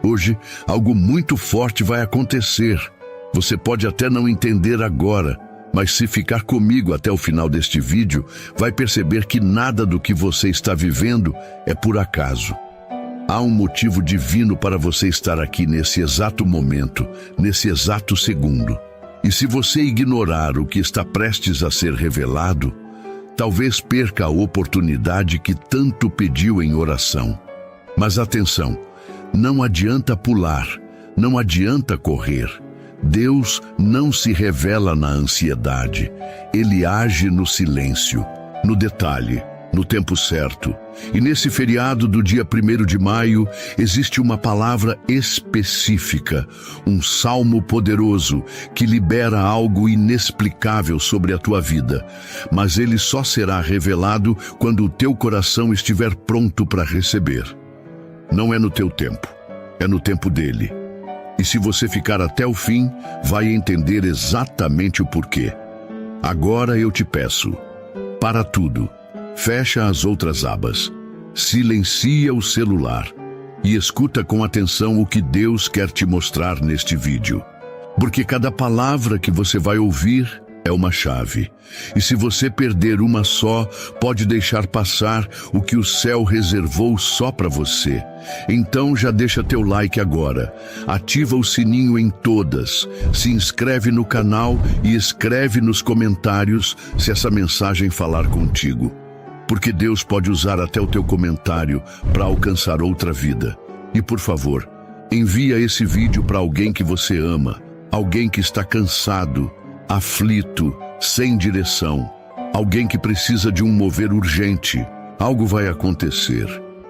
Hoje, algo muito forte vai acontecer. Você pode até não entender agora, mas se ficar comigo até o final deste vídeo, vai perceber que nada do que você está vivendo é por acaso. Há um motivo divino para você estar aqui nesse exato momento, nesse exato segundo. E se você ignorar o que está prestes a ser revelado, talvez perca a oportunidade que tanto pediu em oração. Mas atenção, não adianta pular, não adianta correr. Deus não se revela na ansiedade. Ele age no silêncio, no detalhe, no tempo certo. E nesse feriado do dia 1º de maio, existe uma palavra específica, um salmo poderoso que libera algo inexplicável sobre a tua vida. Mas ele só será revelado quando o teu coração estiver pronto para receber. Não é no teu tempo, é no tempo dele. E se você ficar até o fim, vai entender exatamente o porquê. Agora eu te peço, para tudo, fecha as outras abas, silencia o celular e escuta com atenção o que Deus quer te mostrar neste vídeo. Porque cada palavra que você vai ouvir é uma chave. E se você perder uma só, pode deixar passar o que o céu reservou só para você. Então já deixa teu like agora, ativa o sininho em todas, se inscreve no canal e escreve nos comentários se essa mensagem falar contigo. Porque Deus pode usar até o teu comentário para alcançar outra vida. E por favor, envia esse vídeo para alguém que você ama, alguém que está cansado, aflito, sem direção, alguém que precisa de um mover urgente. Algo vai acontecer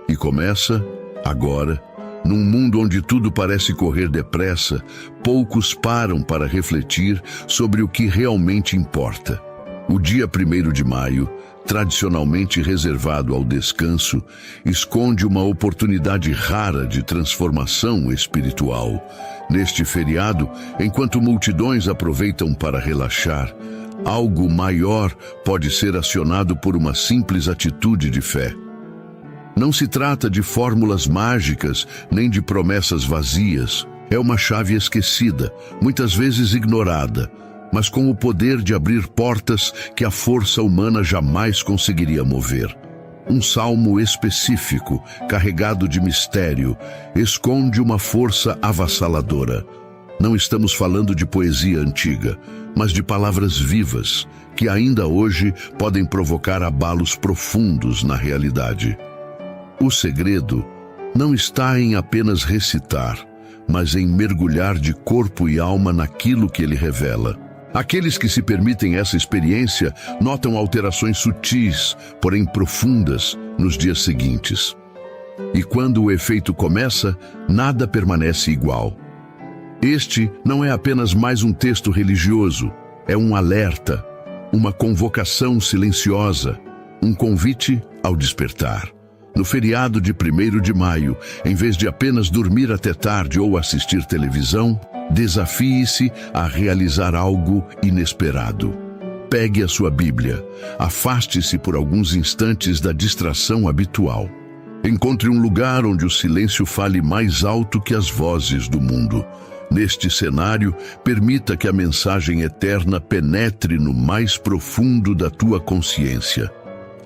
e começa agora. Num mundo onde tudo parece correr depressa, poucos param para refletir sobre o que realmente importa. O dia 1º de maio, tradicionalmente reservado ao descanso, esconde uma oportunidade rara de transformação espiritual. Neste feriado, enquanto multidões aproveitam para relaxar, algo maior pode ser acionado por uma simples atitude de fé. Não se trata de fórmulas mágicas, nem de promessas vazias. É uma chave esquecida, muitas vezes ignorada, mas com o poder de abrir portas que a força humana jamais conseguiria mover. Um salmo específico, carregado de mistério, esconde uma força avassaladora. Não estamos falando de poesia antiga, mas de palavras vivas, que ainda hoje podem provocar abalos profundos na realidade. O segredo não está em apenas recitar, mas em mergulhar de corpo e alma naquilo que ele revela. Aqueles que se permitem essa experiência notam alterações sutis, porém profundas, nos dias seguintes. E quando o efeito começa, nada permanece igual. Este não é apenas mais um texto religioso, é um alerta, uma convocação silenciosa, um convite ao despertar. No feriado de 1º de maio, em vez de apenas dormir até tarde ou assistir televisão, desafie-se a realizar algo inesperado. Pegue a sua Bíblia, afaste-se por alguns instantes da distração habitual. Encontre um lugar onde o silêncio fale mais alto que as vozes do mundo. Neste cenário, permita que a mensagem eterna penetre no mais profundo da tua consciência.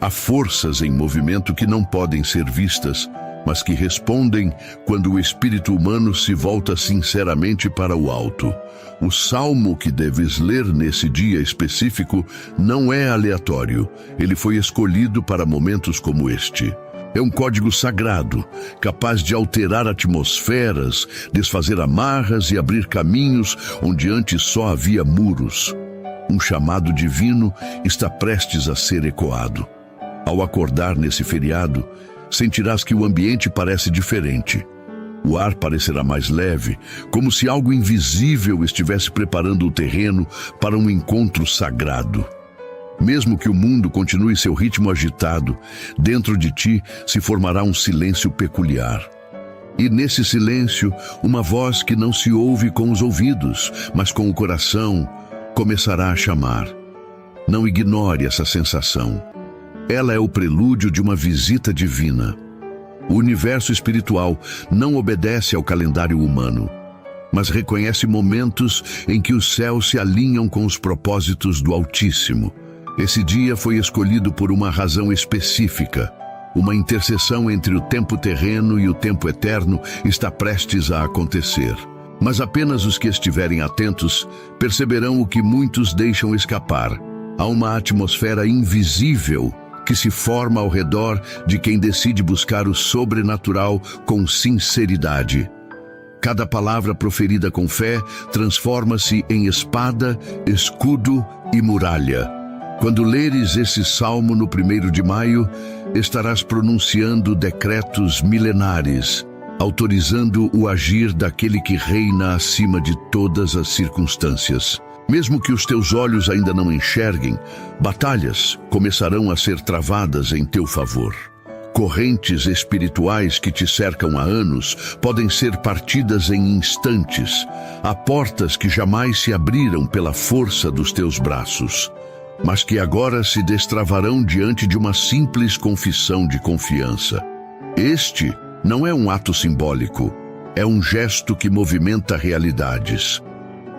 Há forças em movimento que não podem ser vistas, mas que respondem quando o espírito humano se volta sinceramente para o alto. O salmo que deves ler nesse dia específico não é aleatório. Ele foi escolhido para momentos como este. É um código sagrado, capaz de alterar atmosferas, desfazer amarras e abrir caminhos onde antes só havia muros. Um chamado divino está prestes a ser ecoado. Ao acordar nesse feriado, sentirás que o ambiente parece diferente. O ar parecerá mais leve, como se algo invisível estivesse preparando o terreno para um encontro sagrado. Mesmo que o mundo continue seu ritmo agitado, dentro de ti se formará um silêncio peculiar. E nesse silêncio, uma voz que não se ouve com os ouvidos, mas com o coração, começará a chamar. Não ignore essa sensação. Ela é o prelúdio de uma visita divina. O universo espiritual não obedece ao calendário humano, mas reconhece momentos em que os céus se alinham com os propósitos do Altíssimo. Esse dia foi escolhido por uma razão específica. Uma interseção entre o tempo terreno e o tempo eterno está prestes a acontecer. Mas apenas os que estiverem atentos perceberão o que muitos deixam escapar. Há uma atmosfera invisível que se forma ao redor de quem decide buscar o sobrenatural com sinceridade. Cada palavra proferida com fé transforma-se em espada, escudo e muralha. Quando leres esse salmo no 1º de maio, estarás pronunciando decretos milenares, autorizando o agir daquele que reina acima de todas as circunstâncias. Mesmo que os teus olhos ainda não enxerguem, batalhas começarão a ser travadas em teu favor. Correntes espirituais que te cercam há anos podem ser partidas em instantes. Há portas que jamais se abriram pela força dos teus braços, mas que agora se destravarão diante de uma simples confissão de confiança. Este não é um ato simbólico, é um gesto que movimenta realidades.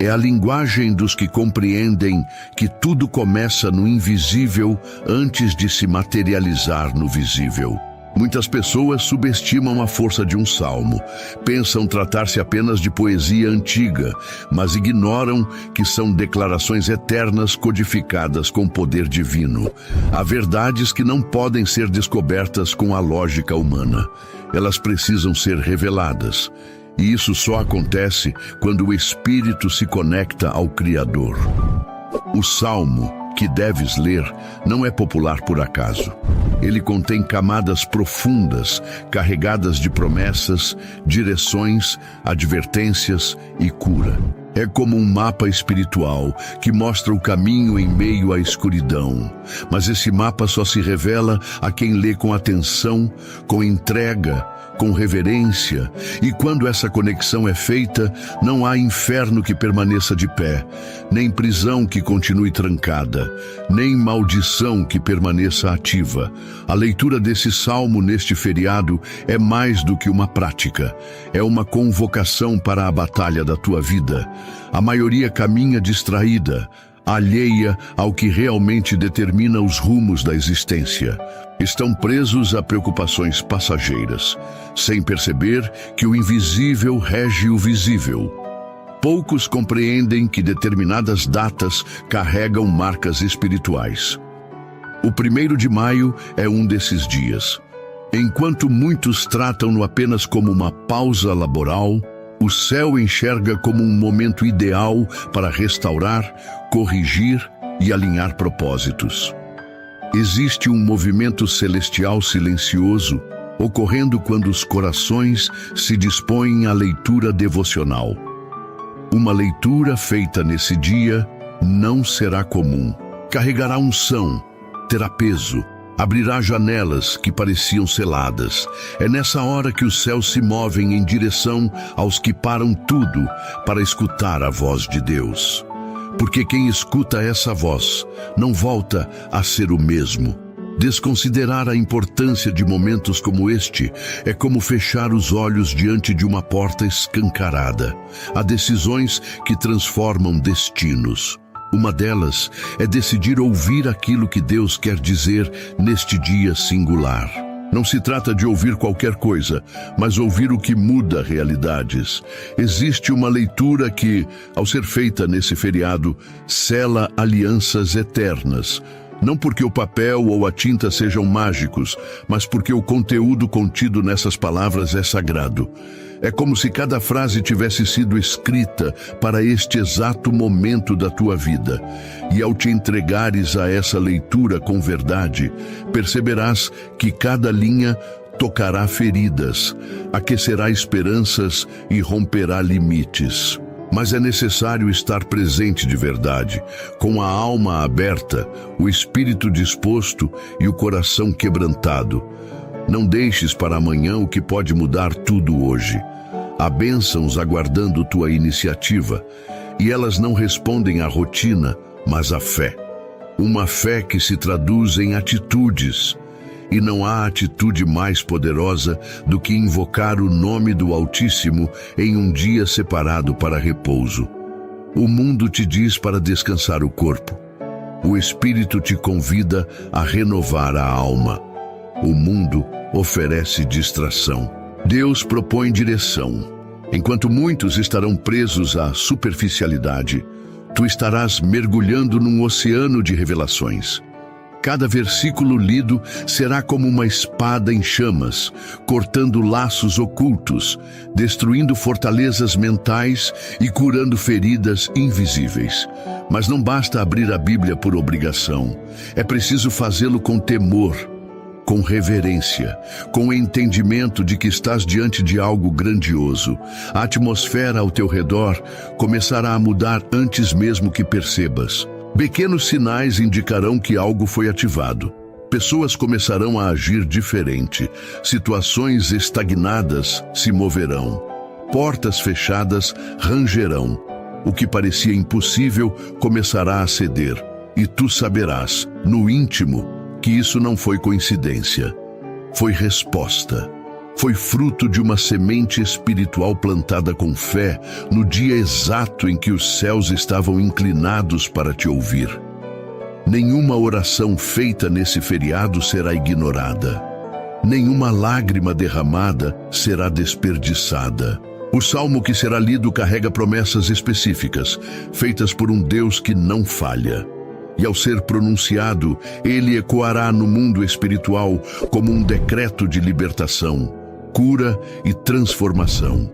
É a linguagem dos que compreendem que tudo começa no invisível antes de se materializar no visível. Muitas pessoas subestimam a força de um salmo, pensam tratar-se apenas de poesia antiga, mas ignoram que são declarações eternas codificadas com poder divino. Há verdades que não podem ser descobertas com a lógica humana. Elas precisam ser reveladas. E isso só acontece quando o Espírito se conecta ao Criador. O salmo que deves ler não é popular por acaso. Ele contém camadas profundas, carregadas de promessas, direções, advertências e cura. É como um mapa espiritual que mostra o caminho em meio à escuridão. Mas esse mapa só se revela a quem lê com atenção, com entrega, com reverência, e quando essa conexão é feita, não há inferno que permaneça de pé, nem prisão que continue trancada, nem maldição que permaneça ativa. A leitura desse salmo neste feriado é mais do que uma prática, é uma convocação para a batalha da tua vida. A maioria caminha distraída, alheia ao que realmente determina os rumos da existência. Estão presos a preocupações passageiras, sem perceber que o invisível rege o visível. Poucos compreendem que determinadas datas carregam marcas espirituais. O 1º de maio é um desses dias. Enquanto muitos tratam-no apenas como uma pausa laboral, o céu enxerga como um momento ideal para restaurar, corrigir e alinhar propósitos. Existe um movimento celestial silencioso ocorrendo quando os corações se dispõem à leitura devocional. Uma leitura feita nesse dia não será comum. Carregará unção, terá peso, abrirá janelas que pareciam seladas. É nessa hora que os céus se movem em direção aos que param tudo para escutar a voz de Deus. Porque quem escuta essa voz não volta a ser o mesmo. Desconsiderar a importância de momentos como este é como fechar os olhos diante de uma porta escancarada. Há decisões que transformam destinos. Uma delas é decidir ouvir aquilo que Deus quer dizer neste dia singular. Não se trata de ouvir qualquer coisa, mas ouvir o que muda realidades. Existe uma leitura que, ao ser feita nesse feriado, sela alianças eternas. Não porque o papel ou a tinta sejam mágicos, mas porque o conteúdo contido nessas palavras é sagrado. É como se cada frase tivesse sido escrita para este exato momento da tua vida. E ao te entregares a essa leitura com verdade, perceberás que cada linha tocará feridas, aquecerá esperanças e romperá limites. Mas é necessário estar presente de verdade, com a alma aberta, o espírito disposto e o coração quebrantado. Não deixes para amanhã o que pode mudar tudo hoje. Há bênçãos aguardando tua iniciativa, e elas não respondem à rotina, mas à fé. Uma fé que se traduz em atitudes. E não há atitude mais poderosa do que invocar o nome do Altíssimo em um dia separado para repouso. O mundo te diz para descansar o corpo. O Espírito te convida a renovar a alma. O mundo oferece distração. Deus propõe direção. Enquanto muitos estarão presos à superficialidade, tu estarás mergulhando num oceano de revelações. Cada versículo lido será como uma espada em chamas, cortando laços ocultos, destruindo fortalezas mentais e curando feridas invisíveis. Mas não basta abrir a Bíblia por obrigação. É preciso fazê-lo com temor, com reverência, com o entendimento de que estás diante de algo grandioso. A atmosfera ao teu redor começará a mudar antes mesmo que percebas. Pequenos sinais indicarão que algo foi ativado. Pessoas começarão a agir diferente. Situações estagnadas se moverão. Portas fechadas rangerão. O que parecia impossível começará a ceder. E tu saberás, no íntimo, que isso não foi coincidência. Foi resposta. Foi fruto de uma semente espiritual plantada com fé no dia exato em que os céus estavam inclinados para te ouvir. Nenhuma oração feita nesse feriado será ignorada. Nenhuma lágrima derramada será desperdiçada. O salmo que será lido carrega promessas específicas, feitas por um Deus que não falha. E ao ser pronunciado, ele ecoará no mundo espiritual como um decreto de libertação, cura e transformação.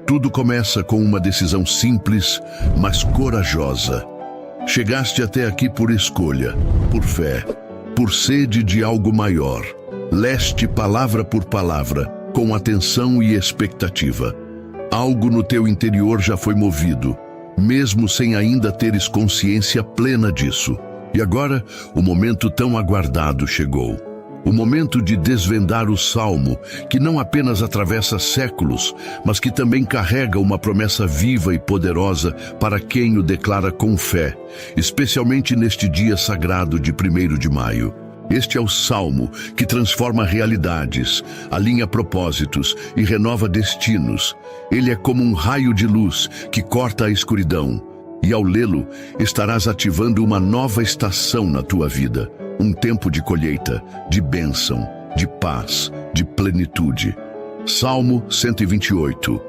Tudo começa com uma decisão simples, mas corajosa. Chegaste até aqui por escolha, por fé, por sede de algo maior. Leste palavra por palavra, com atenção e expectativa. Algo no teu interior já foi movido, mesmo sem ainda teres consciência plena disso. E agora, o momento tão aguardado chegou. O momento de desvendar o Salmo, que não apenas atravessa séculos, mas que também carrega uma promessa viva e poderosa para quem o declara com fé, especialmente neste dia sagrado de 1º de maio. Este é o Salmo que transforma realidades, alinha propósitos e renova destinos. Ele é como um raio de luz que corta a escuridão. E ao lê-lo, estarás ativando uma nova estação na tua vida. Um tempo de colheita, de bênção, de paz, de plenitude. Salmo 128.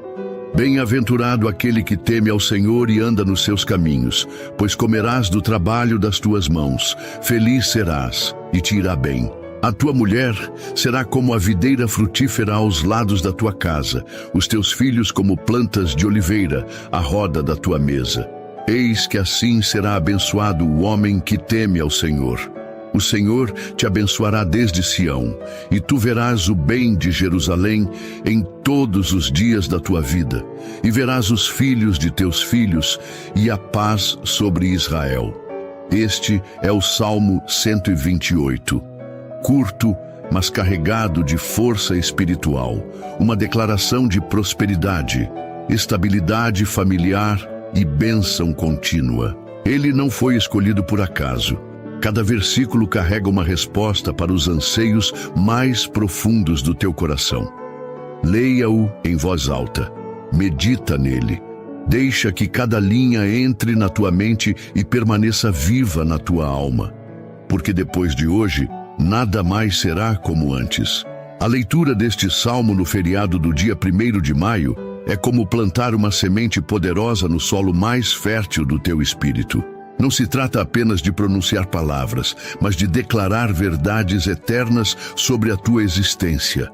Bem-aventurado aquele que teme ao Senhor e anda nos seus caminhos, pois comerás do trabalho das tuas mãos. Feliz serás e te irá bem. A tua mulher será como a videira frutífera aos lados da tua casa, os teus filhos como plantas de oliveira à roda da tua mesa. Eis que assim será abençoado o homem que teme ao Senhor. O Senhor te abençoará desde Sião, e tu verás o bem de Jerusalém em todos os dias da tua vida, e verás os filhos de teus filhos e a paz sobre Israel. Este é o Salmo 128. Curto, mas carregado de força espiritual, uma declaração de prosperidade, estabilidade familiar e bênção contínua. Ele não foi escolhido por acaso. Cada versículo carrega uma resposta para os anseios mais profundos do teu coração. Leia-o em voz alta. Medita nele. Deixa que cada linha entre na tua mente e permaneça viva na tua alma. Porque depois de hoje, nada mais será como antes. A leitura deste salmo no feriado do dia 1º de maio é como plantar uma semente poderosa no solo mais fértil do teu espírito. Não se trata apenas de pronunciar palavras, mas de declarar verdades eternas sobre a tua existência.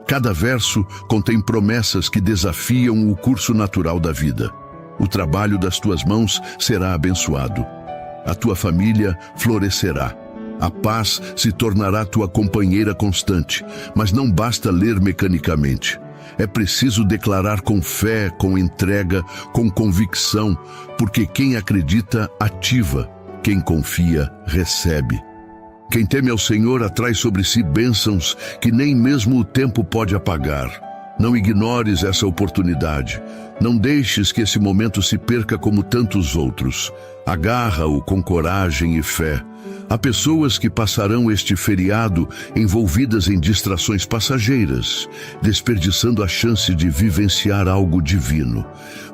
Cada verso contém promessas que desafiam o curso natural da vida. O trabalho das tuas mãos será abençoado. A tua família florescerá. A paz se tornará tua companheira constante, mas não basta ler mecanicamente. É preciso declarar com fé, com entrega, com convicção, porque quem acredita, ativa. Quem confia, recebe. Quem teme ao Senhor atrai sobre si bênçãos que nem mesmo o tempo pode apagar. Não ignores essa oportunidade. Não deixes que esse momento se perca como tantos outros. Agarra-o com coragem e fé. Há pessoas que passarão este feriado envolvidas em distrações passageiras, desperdiçando a chance de vivenciar algo divino.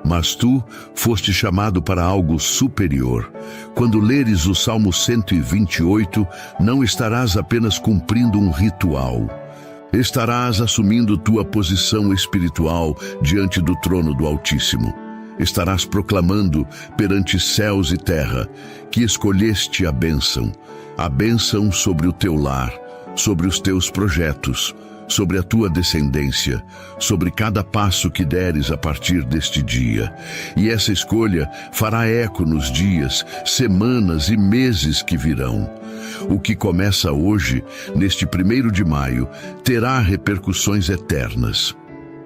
Mas tu foste chamado para algo superior. Quando leres o Salmo 128, não estarás apenas cumprindo um ritual. Estarás assumindo tua posição espiritual diante do trono do Altíssimo. Estarás proclamando perante céus e terra que escolheste a bênção sobre o teu lar, sobre os teus projetos, sobre a tua descendência, sobre cada passo que deres a partir deste dia. E essa escolha fará eco nos dias, semanas e meses que virão. O que começa hoje, neste 1º de maio, terá repercussões eternas.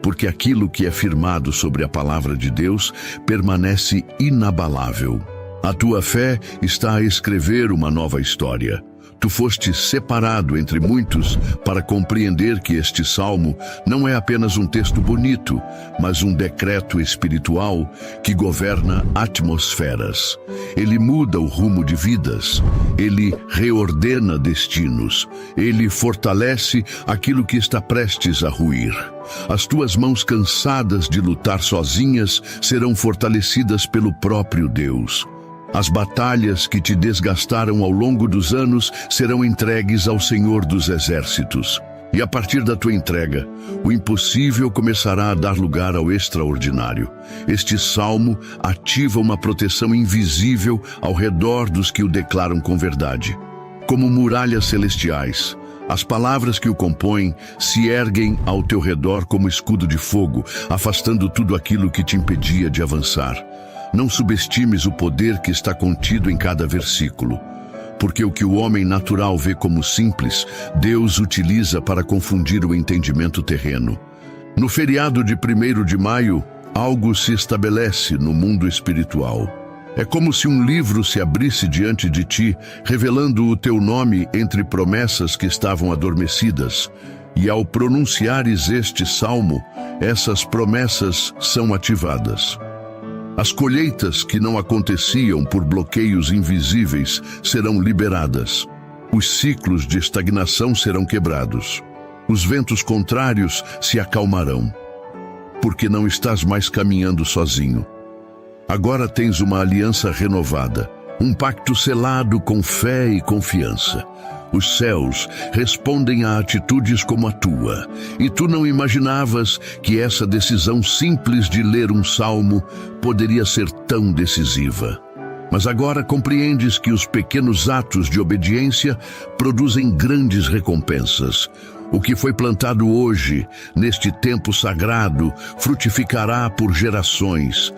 Porque aquilo que é firmado sobre a palavra de Deus permanece inabalável. A tua fé está a escrever uma nova história. Tu foste separado entre muitos para compreender que este salmo não é apenas um texto bonito, mas um decreto espiritual que governa atmosferas. Ele muda o rumo de vidas, ele reordena destinos, ele fortalece aquilo que está prestes a ruir. As tuas mãos cansadas de lutar sozinhas serão fortalecidas pelo próprio Deus. As batalhas que te desgastaram ao longo dos anos serão entregues ao Senhor dos Exércitos. E a partir da tua entrega, o impossível começará a dar lugar ao extraordinário. Este salmo ativa uma proteção invisível ao redor dos que o declaram com verdade. Como muralhas celestiais, as palavras que o compõem se erguem ao teu redor como escudo de fogo, afastando tudo aquilo que te impedia de avançar. Não subestimes o poder que está contido em cada versículo, porque o que o homem natural vê como simples, Deus utiliza para confundir o entendimento terreno. No feriado de 1º de maio, algo se estabelece no mundo espiritual. É como se um livro se abrisse diante de ti, revelando o teu nome entre promessas que estavam adormecidas. E ao pronunciares este salmo, essas promessas são ativadas. As colheitas que não aconteciam por bloqueios invisíveis serão liberadas. Os ciclos de estagnação serão quebrados. Os ventos contrários se acalmarão. Porque não estás mais caminhando sozinho. Agora tens uma aliança renovada, um pacto selado com fé e confiança. Os céus respondem a atitudes como a tua, e tu não imaginavas que essa decisão simples de ler um salmo poderia ser tão decisiva. Mas agora compreendes que os pequenos atos de obediência produzem grandes recompensas. O que foi plantado hoje, neste tempo sagrado, frutificará por gerações.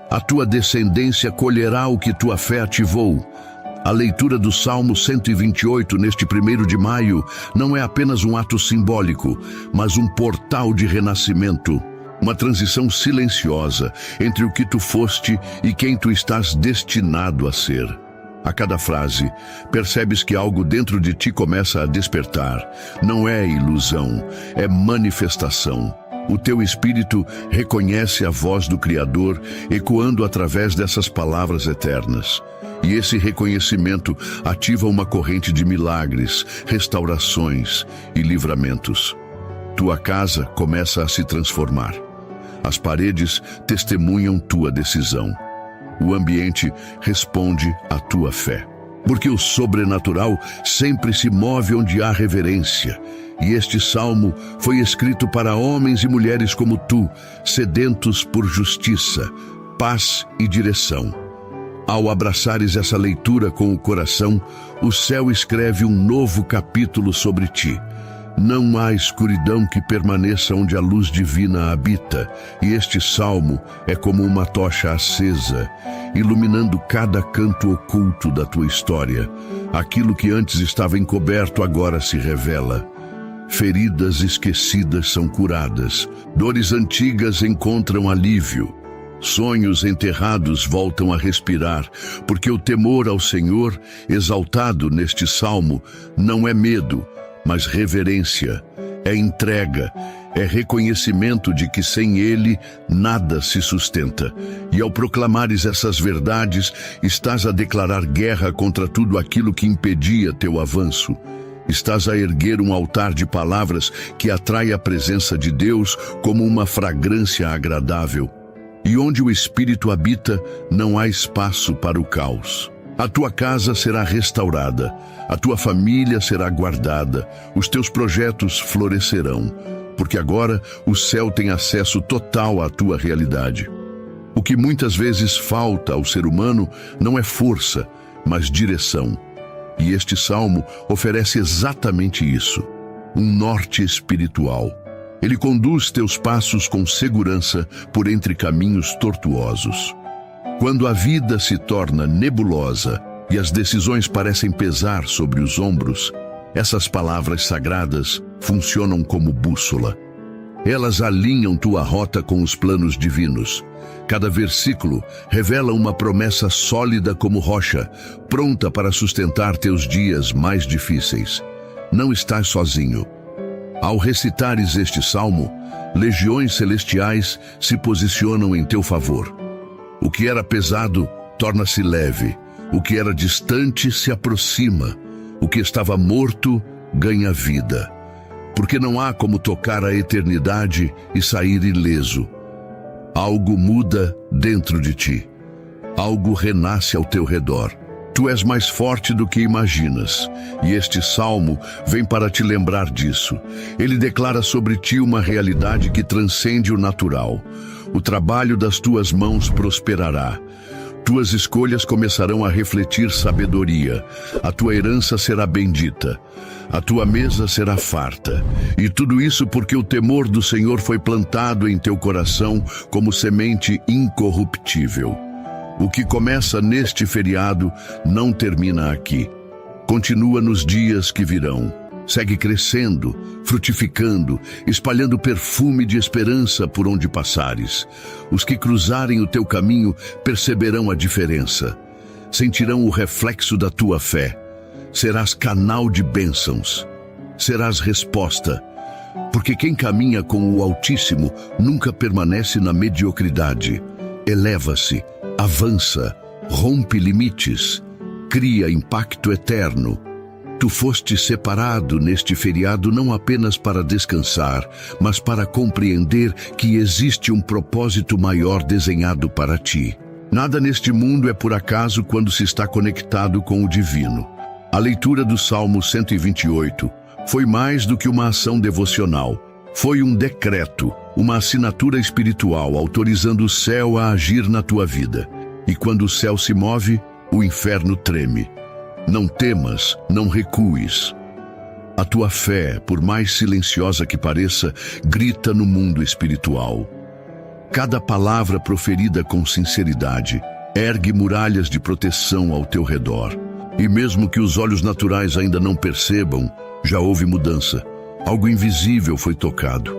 A tua descendência colherá o que tua fé ativou. A leitura do Salmo 128 neste 1º de maio não é apenas um ato simbólico, mas um portal de renascimento, uma transição silenciosa entre o que tu foste e quem tu estás destinado a ser. A cada frase, percebes que algo dentro de ti começa a despertar. Não é ilusão, é manifestação. O teu espírito reconhece a voz do Criador ecoando através dessas palavras eternas. E esse reconhecimento ativa uma corrente de milagres, restaurações e livramentos. Tua casa começa a se transformar. As paredes testemunham tua decisão. O ambiente responde à tua fé. Porque o sobrenatural sempre se move onde há reverência. E este salmo foi escrito para homens e mulheres como tu, sedentos por justiça, paz e direção. Ao abraçares essa leitura com o coração, o céu escreve um novo capítulo sobre ti. Não há escuridão que permaneça onde a luz divina habita, e este salmo é como uma tocha acesa, iluminando cada canto oculto da tua história. Aquilo que antes estava encoberto agora se revela. Feridas esquecidas são curadas, dores antigas encontram alívio. Sonhos enterrados voltam a respirar, porque o temor ao Senhor, exaltado neste salmo, não é medo, mas reverência, é entrega, É reconhecimento de que sem Ele nada se sustenta. E ao proclamares essas verdades, estás a declarar guerra contra tudo aquilo que impedia teu avanço. Estás a erguer um altar de palavras que atrai a presença de Deus como uma fragrância agradável. E onde o Espírito habita, não há espaço para o caos. A tua casa será restaurada, a tua família será guardada, os teus projetos florescerão, porque agora o céu tem acesso total à tua realidade. O que muitas vezes falta ao ser humano não é força, mas direção. E este salmo oferece exatamente isso, um norte espiritual. Ele conduz teus passos com segurança por entre caminhos tortuosos. Quando a vida se torna nebulosa e as decisões parecem pesar sobre os ombros, essas palavras sagradas funcionam como bússola. Elas alinham tua rota com os planos divinos. Cada versículo revela uma promessa sólida como rocha, pronta para sustentar teus dias mais difíceis. Não estás sozinho. Ao recitares este salmo, legiões celestiais se posicionam em teu favor. O que era pesado torna-se leve, o que era distante se aproxima, o que estava morto ganha vida. Porque não há como tocar a eternidade e sair ileso. Algo muda dentro de ti. Algo renasce ao teu redor. Tu és mais forte do que imaginas, e este salmo vem para te lembrar disso. Ele declara sobre ti uma realidade que transcende o natural. O trabalho das tuas mãos prosperará. Tuas escolhas começarão a refletir sabedoria. A tua herança será bendita. A tua mesa será farta. E tudo isso porque o temor do Senhor foi plantado em teu coração como semente incorruptível. O que começa neste feriado não termina aqui. Continua nos dias que virão. Segue crescendo, frutificando, espalhando perfume de esperança por onde passares. Os que cruzarem o teu caminho perceberão a diferença. Sentirão o reflexo da tua fé. Serás canal de bênçãos. Serás resposta. Porque quem caminha com o Altíssimo nunca permanece na mediocridade. Eleva-se, avança, rompe limites, cria impacto eterno. Tu foste separado neste feriado não apenas para descansar, mas para compreender que existe um propósito maior desenhado para ti. Nada neste mundo é por acaso quando se está conectado com o divino. A leitura do Salmo 128 foi mais do que uma ação devocional. Foi um decreto, uma assinatura espiritual autorizando o céu a agir na tua vida. E quando o céu se move, o inferno treme. Não temas, não recues. A tua fé, por mais silenciosa que pareça, grita no mundo espiritual. Cada palavra proferida com sinceridade ergue muralhas de proteção ao teu redor. E mesmo que os olhos naturais ainda não percebam, já houve mudança. Algo invisível foi tocado.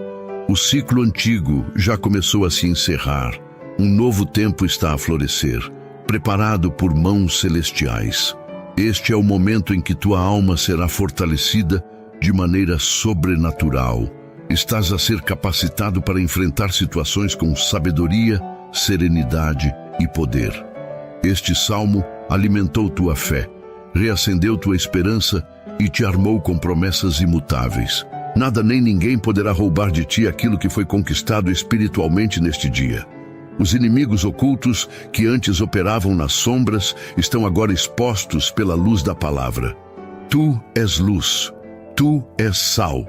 O ciclo antigo já começou a se encerrar. Um novo tempo está a florescer, preparado por mãos celestiais. Este é o momento em que tua alma será fortalecida de maneira sobrenatural. Estás a ser capacitado para enfrentar situações com sabedoria, serenidade e poder. Este salmo alimentou tua fé, reacendeu tua esperança e te armou com promessas imutáveis. Nada nem ninguém poderá roubar de ti aquilo que foi conquistado espiritualmente neste dia. Os inimigos ocultos que antes operavam nas sombras estão agora expostos pela luz da palavra. Tu és luz, tu és sal,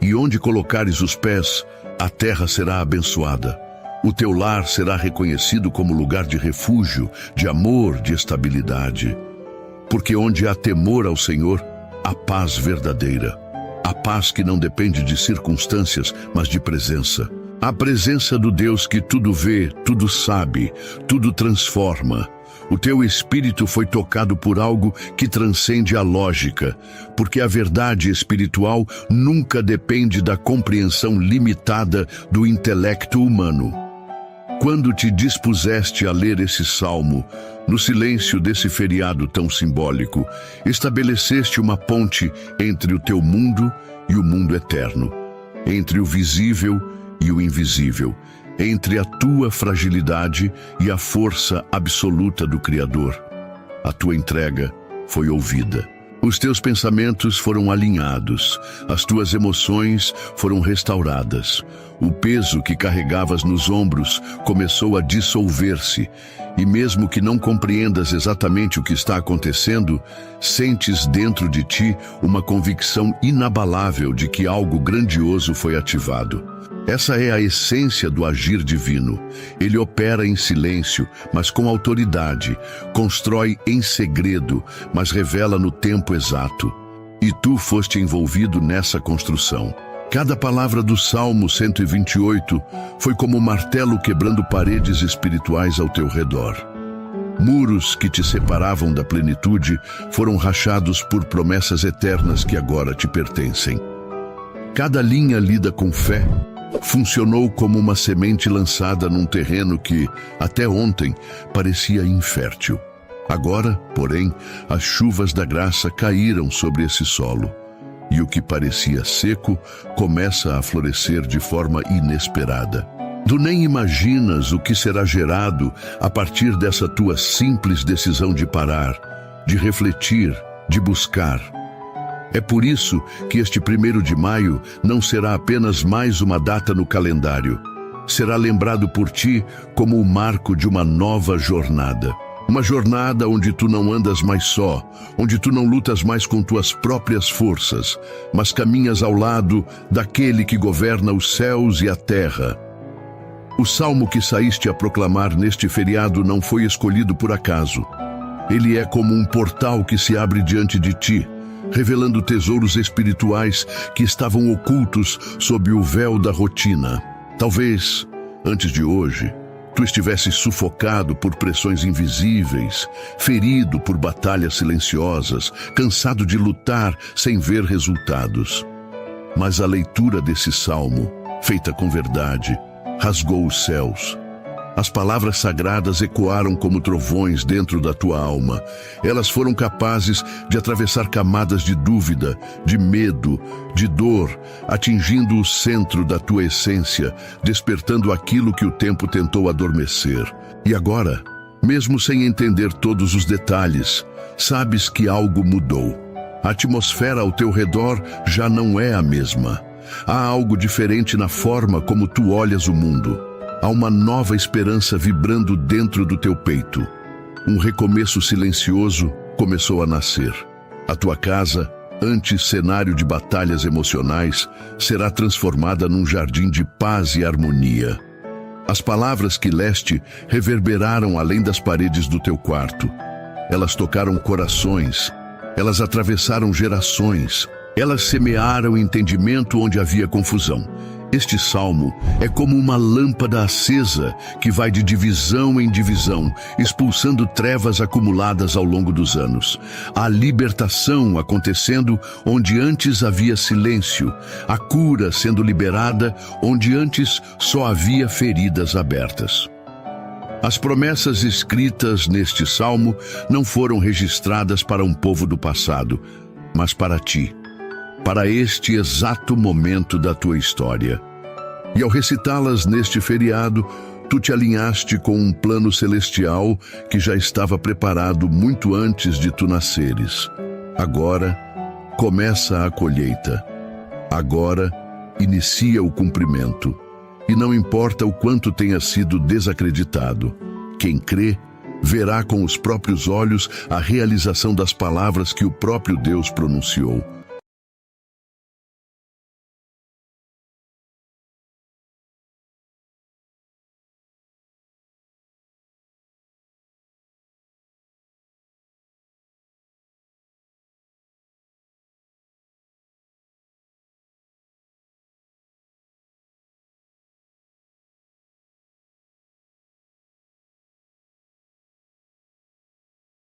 e onde colocares os pés, a terra será abençoada. O teu lar será reconhecido como lugar de refúgio, de amor, de estabilidade. Porque onde há temor ao Senhor, há paz verdadeira. A paz que não depende de circunstâncias, mas de presença. A presença do Deus que tudo vê, tudo sabe, tudo transforma. O teu espírito foi tocado por algo que transcende a lógica, porque a verdade espiritual nunca depende da compreensão limitada do intelecto humano. Quando te dispuseste a ler esse salmo, no silêncio desse feriado tão simbólico, estabeleceste uma ponte entre o teu mundo e o mundo eterno. entre o visível e o invisível, entre a tua fragilidade e a força absoluta do Criador. A tua entrega foi ouvida. Os teus pensamentos foram alinhados, as tuas emoções foram restauradas. O peso que carregavas nos ombros começou a dissolver-se, e mesmo que não compreendas exatamente o que está acontecendo, sentes dentro de ti uma convicção inabalável de que algo grandioso foi ativado. Essa é a essência do agir divino. Ele opera em silêncio, mas com autoridade, constrói em segredo, mas revela no tempo exato. E tu foste envolvido nessa construção. Cada palavra do Salmo 128 foi como um martelo quebrando paredes espirituais ao teu redor. Muros que te separavam da plenitude foram rachados por promessas eternas que agora te pertencem. Cada linha lida com fé funcionou como uma semente lançada num terreno que, até ontem, parecia infértil. Agora, porém, as chuvas da graça caíram sobre esse solo, e o que parecia seco começa a florescer de forma inesperada. Tu nem imaginas o que será gerado a partir dessa tua simples decisão de parar, de refletir, de buscar. É por isso que este 1º de maio não será apenas mais uma data no calendário. Será lembrado por ti como o marco de uma nova jornada. Uma jornada onde tu não andas mais só, onde tu não lutas mais com tuas próprias forças, mas caminhas ao lado daquele que governa os céus e a terra. O salmo que saíste a proclamar neste feriado não foi escolhido por acaso. Ele é como um portal que se abre diante de ti, revelando tesouros espirituais que estavam ocultos sob o véu da rotina. Talvez, antes de hoje, tu estivesse sufocado por pressões invisíveis, ferido por batalhas silenciosas, cansado de lutar sem ver resultados. Mas a leitura desse salmo, feita com verdade, rasgou os céus. As palavras sagradas ecoaram como trovões dentro da tua alma. Elas foram capazes de atravessar camadas de dúvida, de medo, de dor, atingindo o centro da tua essência, despertando aquilo que o tempo tentou adormecer. E agora, mesmo sem entender todos os detalhes, sabes que algo mudou. A atmosfera ao teu redor já não é a mesma. Há algo diferente na forma como tu olhas o mundo. Há uma nova esperança vibrando dentro do teu peito. Um recomeço silencioso começou a nascer. A tua casa, antes cenário de batalhas emocionais, será transformada num jardim de paz e harmonia. As palavras que leste reverberaram além das paredes do teu quarto. Elas tocaram corações, elas atravessaram gerações, elas semearam entendimento onde havia confusão. Este salmo é como uma lâmpada acesa que vai de divisão em divisão, expulsando trevas acumuladas ao longo dos anos. A libertação acontecendo onde antes havia silêncio, a cura sendo liberada onde antes só havia feridas abertas. As promessas escritas neste salmo não foram registradas para um povo do passado, mas para ti. Para este exato momento da tua história. E ao recitá-las neste feriado, tu te alinhaste com um plano celestial que já estava preparado muito antes de tu nasceres. Agora começa a colheita. Agora inicia o cumprimento. E não importa o quanto tenha sido desacreditado, quem crê verá com os próprios olhos a realização das palavras que o próprio Deus pronunciou.